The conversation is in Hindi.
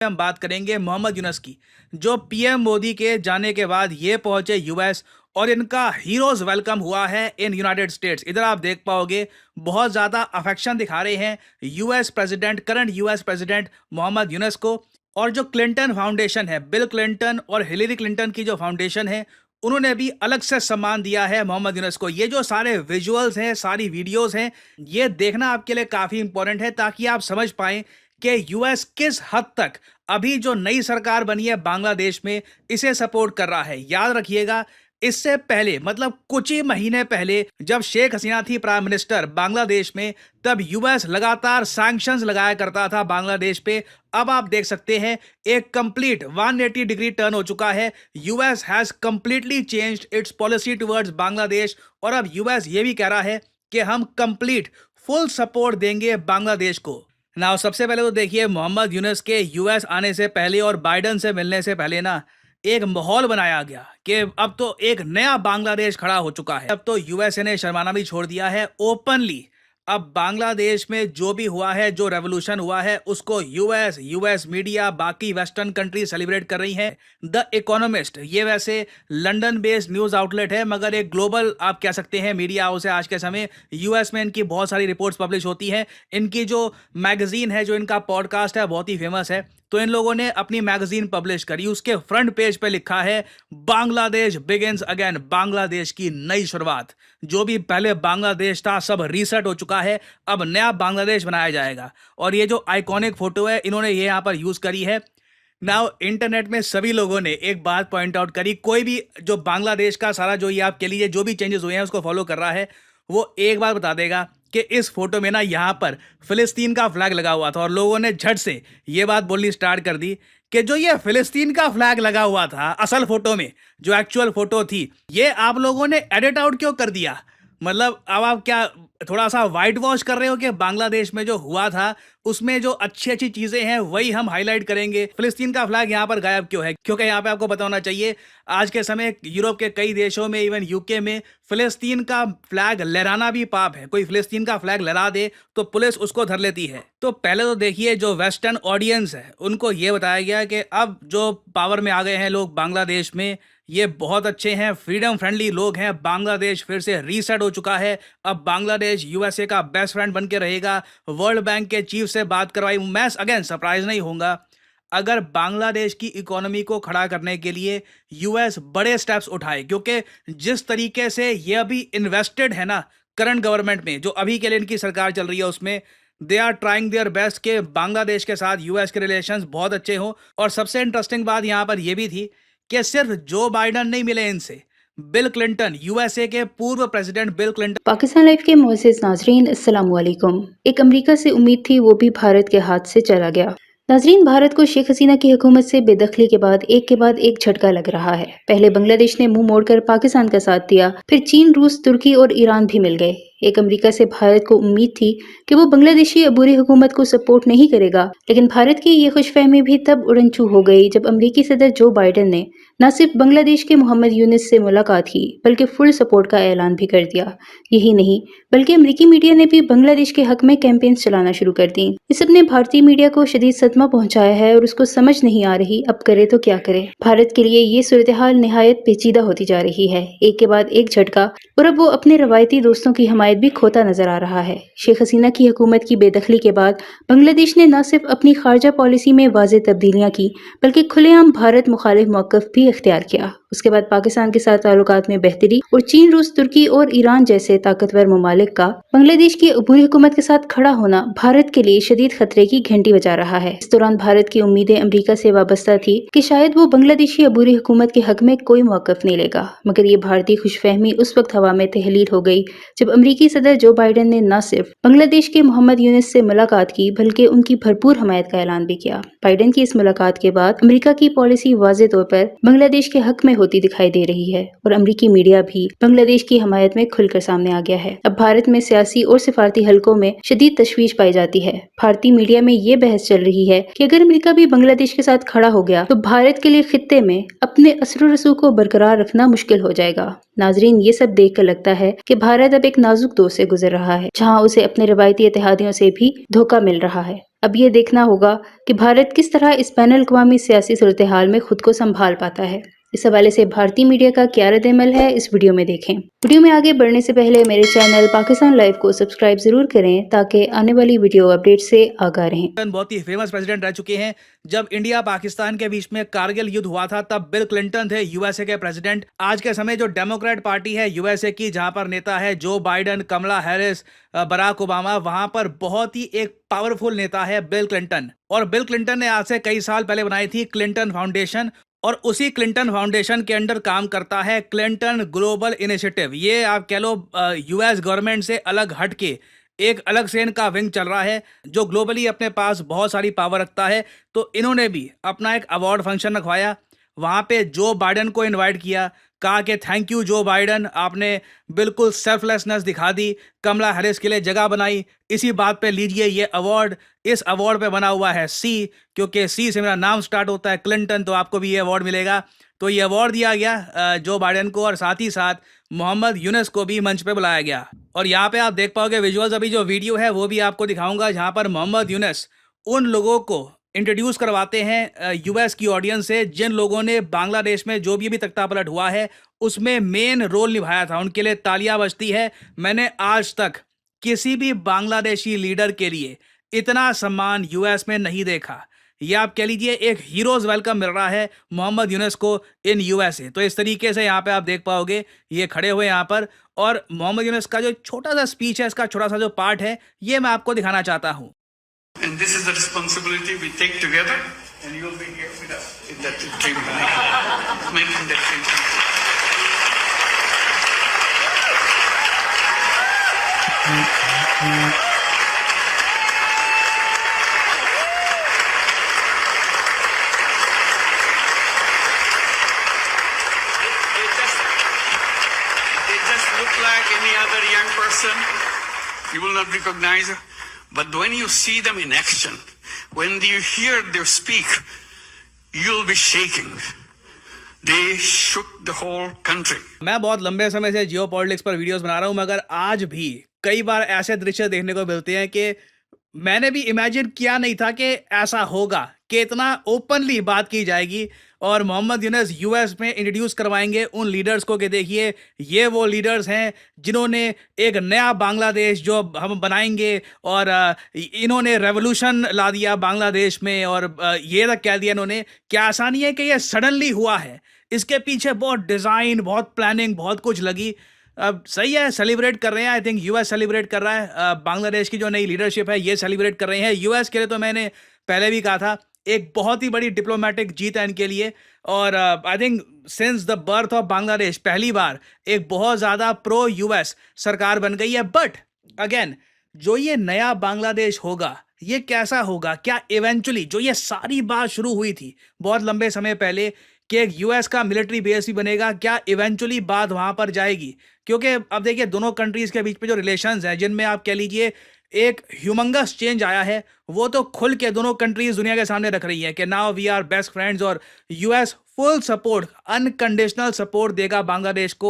हम बात करेंगे मोहम्मद यूनुस की, जो पीएम मोदी के जाने के बाद ये पहुंचे यूएस और इनका हीरोज वेलकम हुआ है इन यूनाइटेड स्टेट्स। इधर आप देख पाओगे बहुत ज़्यादा अफेक्शन दिखा रहे हैं US president, current US president Mohammad Yunus को। और जो क्लिंटन फाउंडेशन है, बिल क्लिंटन और हिलेरी क्लिंटन की जो फाउंडेशन है, उन्होंने भी अलग से सम्मान दिया है मोहम्मद यूनुस को। ये जो सारे विजुअल्स हैं, सारी वीडियोस हैं, ये देखना आपके लिए काफ़ी इंपॉर्टेंट है ताकि आप समझ पाएं कि यूएस किस हद तक अभी जो नई सरकार बनी है बांग्लादेश में, इसे सपोर्ट कर रहा है। याद रखिएगा, इससे पहले मतलब कुछ ही महीने पहले जब शेख हसीना थी प्राइम मिनिस्टर बांग्लादेश में, तब यूएस लगातार सैंक्शंस लगाया करता था बांग्लादेश पे। अब आप देख सकते हैं एक कंप्लीट 180 डिग्री टर्न हो चुका है। US has completely changed it's policy towards Bangladesh और अब यूएस ये भी कह रहा है कि हम कंप्लीट फुल सपोर्ट देंगे बांग्लादेश को। ना सबसे पहले तो देखिए, मोहम्मद यूनुस के यूएस आने से पहले और बाइडन से मिलने से पहले ना एक माहौल बनाया गया कि अब तो एक नया बांग्लादेश खड़ा हो चुका है। अब तो यूएसए ने शर्माना भी छोड़ दिया है ओपनली। अब बांग्लादेश में जो भी हुआ है, जो रेवोल्यूशन हुआ है, उसको यूएस मीडिया, बाकी वेस्टर्न कंट्री सेलिब्रेट कर रही हैं। द इकोनॉमिस्ट, ये वैसे लंदन बेस्ड न्यूज़ आउटलेट है, मगर एक ग्लोबल आप कह सकते हैं मीडिया हाउस है आज के समय। यूएस में इनकी बहुत सारी रिपोर्ट्स पब्लिश होती हैं। इनकी जो मैगजीन है, जो इनका पॉडकास्ट है, बहुत ही फेमस है। तो इन लोगों ने अपनी मैगजीन पब्लिश करी, उसके फ्रंट पेज पे लिखा है बांग्लादेश बिगिंस अगेन, बांग्लादेश की नई शुरुआत। जो भी पहले बांग्लादेश था सब रीसेट हो चुका है, अब नया बांग्लादेश बनाया जाएगा। और ये जो आइकॉनिक फोटो है, इन्होंने ये यहाँ पर यूज करी है। नाउ इंटरनेट में सभी लोगों ने एक बात पॉइंट आउट करी, कोई भी जो बांग्लादेश का सारा जो ये आप कह लीजिए जो भी चेंजेस हुए हैं उसको फॉलो कर रहा है, वो एक बात बता देगा कि इस फोटो में ना यहाँ पर फिलिस्तीन का फ्लैग लगा हुआ था। और लोगों ने झट से ये बात बोलनी स्टार्ट कर दी कि जो ये फिलिस्तीन का फ्लैग लगा हुआ था असल फोटो में, जो एक्चुअल फोटो थी, ये आप लोगों ने एडिट आउट क्यों कर दिया? मतलब अब आप क्या थोड़ा सा वाइट वॉश कर रहे हो कि बांग्लादेश में जो हुआ था उसमें जो अच्छी अच्छी चीजें हैं वही हम हाईलाइट करेंगे, फिलिस्तीन का फ्लैग यहाँ पर गायब क्यों है? क्योंकि यहाँ पे आपको पता होना चाहिए आज के समय यूरोप के कई देशों में, इवन यूके में, फिलिस्तीन का फ्लैग लहराना भी पाप है। कोई फिलिस्तीन का फ्लैग लहरा दे तो पुलिस उसको धर लेती है। तो पहले तो देखिए, जो वेस्टर्न ऑडियंस है उनको ये बताया गया कि अब जो पावर में आ गए हैं लोग बांग्लादेश में, ये बहुत अच्छे हैं, फ्रीडम फ्रेंडली लोग हैं, बांग्लादेश फिर से रीसेट हो चुका है। अब बांग्लादेश यूएसए का बेस्ट फ्रेंड बन के रहेगा। वर्ल्ड बैंक के चीफ से बात करवाई। मैं अगेन सरप्राइज नहीं होऊंगा अगर बांग्लादेश की इकोनॉमी को खड़ा करने के लिए यूएस बड़े स्टेप्स उठाए, क्योंकि जिस तरीके से ये अभी इन्वेस्टेड है ना करंट गवर्नमेंट में, जो अभी के लिए इनकी सरकार चल रही है, उसमें they are trying their best के बांग्लादेश के साथ यूएस के रिलेशंस बहुत अच्छे हों। और सबसे इंटरेस्टिंग बात यहाँ पर यह भी थी कि सिर्फ जो बाइडन नहीं मिले इनसे, बिल क्लिंटन, यूएसए के पूर्व president bill Clinton. Pakistan live के मोअज़्ज़िज़ नाज़रीन, अस्सलाम वालेकुम। एक अमेरिका से उम्मीद थी, वो भी भारत के हाथ से चला गया। नाज़रीन, भारत को शेख हसीना की हुकूमत से बेदखली के बाद एक झटका लग रहा है। पहले बांग्लादेश ने मुंह मोड़कर पाकिस्तान का साथ दिया, फिर चीन, रूस, तुर्की और ईरान भी मिल गए। एक अमेरिका से भारत को उम्मीद थी कि वो बांग्लादेशी अबूरी हुकूमत को सपोर्ट नहीं करेगा, लेकिन भारत की ये खुशफहमी भी तब उड़नछू हो गई जब अमेरिकी सदर जो बाइडन ने न सिर्फ बांग्लादेश के मोहम्मद यूनुस से मुलाकात की, बल्कि फुल सपोर्ट का ऐलान भी कर दिया। यही नहीं, बल्कि अमेरिकी मीडिया ने भी बांग्लादेश के हक में कैंपेन चलाना शुरू कर दी। इस सब ने भारतीय मीडिया को शदीद सदमा पहुंचाया है और उसको समझ नहीं आ रही अब करे तो क्या करे। भारत के लिए ये सूरत हाल निहायत पेचीदा होती जा रही है। एक के बाद एक झटका, और अब वो अपने रवायती दोस्तों की हमायत भी खोता नजर आ रहा है। शेख हसीना की हुकूमत की बेदखली के बाद बांग्लादेश ने न सिर्फ अपनी खारजा पॉलिसी में वाज़ेह तब्दीलियां की, बल्कि खुलेआम भारत मुखालिफ मौक़िफ़ भी इख्तियार किया। उसके बाद पाकिस्तान के साथ ताल्लुकात में बेहतरी और चीन, रूस, तुर्की और ईरान जैसे ताकतवर ममालिक का बांग्लादेश की अबूरी हुकूमत के साथ खड़ा होना भारत के लिए शदीद खतरे की घंटी बजा रहा है। इस दौरान भारत की उम्मीदें अमेरिका से वाबस्ता थी कि शायद वो बांग्लादेशी अबूरी हुकूमत के हक में कोई मौक़िफ़ नहीं लेगा, मगर ये भारतीय खुशफहमी उस वक्त हवा में तहलील हो गई जब अमेरिकी सदर जो बाइडन ने न सिर्फ बांग्लादेश के मोहम्मद यूनुस से मुलाकात की, बल्कि उनकी भरपूर हमायत का ऐलान भी किया। बाइडन की इस मुलाकात के बाद अमेरिका की पॉलिसी वाज़ेह तौर पर बांग्लादेश के हक में होती दिखाई दे रही है और अमेरिकी मीडिया भी बांग्लादेश की हमायत में खुलकर सामने आ गया है। अब भारत में सियासी और सिफारती हलकों में शदीद तशवीश पाई जाती है। भारतीय मीडिया में ये बहस चल रही है कि अगर अमेरिका भी बांग्लादेश के साथ खड़ा हो गया तो भारत के लिए खित्ते में अपने असर रसूख को बरकरार रखना मुश्किल हो जाएगा। नाजरीन, ये सब देख कर लगता है कि भारत अब एक नाजुक दौर से गुजर रहा है, जहाँ उसे अपने रवायती इत्तेहादियों से भी धोखा मिल रहा है। अब ये देखना होगा कि भारत किस तरह इस बैनुल अक़वामी सियासी सूरत-ए-हाल में खुद को संभाल पाता है। इस हवाले से भारतीय मीडिया का क्या रद्द-ए-अमल है, इस वीडियो में देखें। वीडियो में आगे बढ़ने से पहले मेरे चैनल पाकिस्तान लाइव को सब्सक्राइब ज़रूर करें ताकि आने वाली वीडियो अपडेट से आगाह रहें। बहुत ही फेमस प्रेसिडेंट रह चुके हैं। जब इंडिया पाकिस्तान के बीच में कारगिल युद्ध हुआ था तब बिल क्लिंटन थे यूएसए के प्रेसिडेंट। आज के समय जो डेमोक्रेट पार्टी है यूएसए की, जहां पर नेता है जो बाइडन, कमला हैरिस, बराक ओबामा, वहां पर बहुत ही एक पावरफुल नेता है बिल क्लिंटन। और बिल क्लिंटन ने आज से कई साल पहले बनाई थी क्लिंटन फाउंडेशन, और उसी क्लिंटन फाउंडेशन के अंडर काम करता है क्लिंटन ग्लोबल इनिशिएटिव। ये आप कह लो यूएस गवर्नमेंट से अलग हट के एक अलग से इनका विंग चल रहा है जो ग्लोबली अपने पास बहुत सारी पावर रखता है। तो इन्होंने भी अपना एक अवार्ड फंक्शन रखवाया, वहाँ पे जो बाइडन को इनवाइट किया, कहा कि थैंक यू जो बाइडन, आपने बिल्कुल सेल्फलेसनेस दिखा दी, कमला हैरिस के लिए जगह बनाई, इसी बात पे लीजिए ये अवार्ड। इस अवार्ड पे बना हुआ है सी, क्योंकि सी से मेरा नाम स्टार्ट होता है क्लिंटन, तो आपको भी ये अवार्ड मिलेगा। तो ये अवार्ड दिया गया जो बाइडन को, और साथ ही साथ मोहम्मद यूनुस को भी मंच पे बुलाया गया। और यहाँ पे आप देख पाओगे विजुअल्स, अभी जो वीडियो है वो भी आपको दिखाऊंगा, जहाँ पर मोहम्मद यूनुस उन लोगों को इंट्रोड्यूस करवाते हैं यूएस की ऑडियंस से जिन लोगों ने बांग्लादेश में जो भी तख्तापलट हुआ है उसमें मेन रोल निभाया था। उनके लिए तालियां बजती है। मैंने आज तक किसी भी बांग्लादेशी लीडर के लिए इतना सम्मान यूएस में नहीं देखा। ये आप कह लीजिए एक हीरोज वेलकम मिल रहा है मोहम्मद यूनुस को इन यूएसए। तो इस तरीके से यहाँ पे आप देख पाओगे ये खड़े हुए यहाँ पर, और मोहम्मद यूनुस का जो छोटा सा स्पीच है, इसका छोटा सा जो पार्ट है, ये मैं आपको दिखाना चाहता हूँ। And this is the responsibility we take together, and you will be here with us in that dream, making that dream. They just look like any other young person. You will not recognize her. But when you see them in action, when you hear them speak, you'll be shaking. They shook the whole country. मैं बहुत लंबे समय से जियो पॉलिटिक्स पर वीडियोस बना रहा हूं, मगर आज भी कई बार ऐसे दृश्य देखने को मिलते हैं कि मैंने भी इमेजिन किया नहीं था कि ऐसा होगा, कि इतना ओपनली बात की जाएगी। और मोहम्मद यूनुस यूएस में इंट्रोड्यूस करवाएंगे उन लीडर्स को कि देखिए ये वो लीडर्स हैं जिन्होंने एक नया बांग्लादेश जो हम बनाएंगे, और इन्होंने रेवोल्यूशन ला दिया बांग्लादेश में। और ये तक कह दिया इन्होंने, क्या आसानी है कि ये सडनली हुआ है, इसके पीछे बहुत डिज़ाइन, बहुत प्लानिंग, बहुत कुछ लगी। अब सही है, सेलिब्रेट कर रहे हैं। आई थिंक यूएस सेलिब्रेट कर रहा है, बांग्लादेश की जो नई लीडरशिप है ये सेलिब्रेट कर रहे हैं। यूएस के लिए तो मैंने पहले भी कहा था एक बहुत ही बड़ी डिप्लोमेटिक जीत है इनके लिए। और I think since the birth of Bangladesh पहली बार एक बहुत ज़्यादा प्रो यूएस सरकार बन गई है। बट अगेन, जो ये नया बांग्लादेश होगा ये कैसा होगा, क्या इवेंचुअली जो ये सारी बात शुरू हुई थी बहुत लंबे समय पहले कि एक यूएस का मिलिट्री बेस भी बनेगा, क्या इवेंचुअली बात वहाँ पर जाएगी? क्योंकि अब देखिए दोनों कंट्रीज़ के बीच में जो रिलेशंस हैं, जिनमें आप कह लीजिए एक ह्यूमंगस चेंज आया है, वो तो खुल के दोनों कंट्रीज दुनिया के सामने रख रही है कि now we are best friends. और US full support, unconditional support देगा बांग्लादेश को।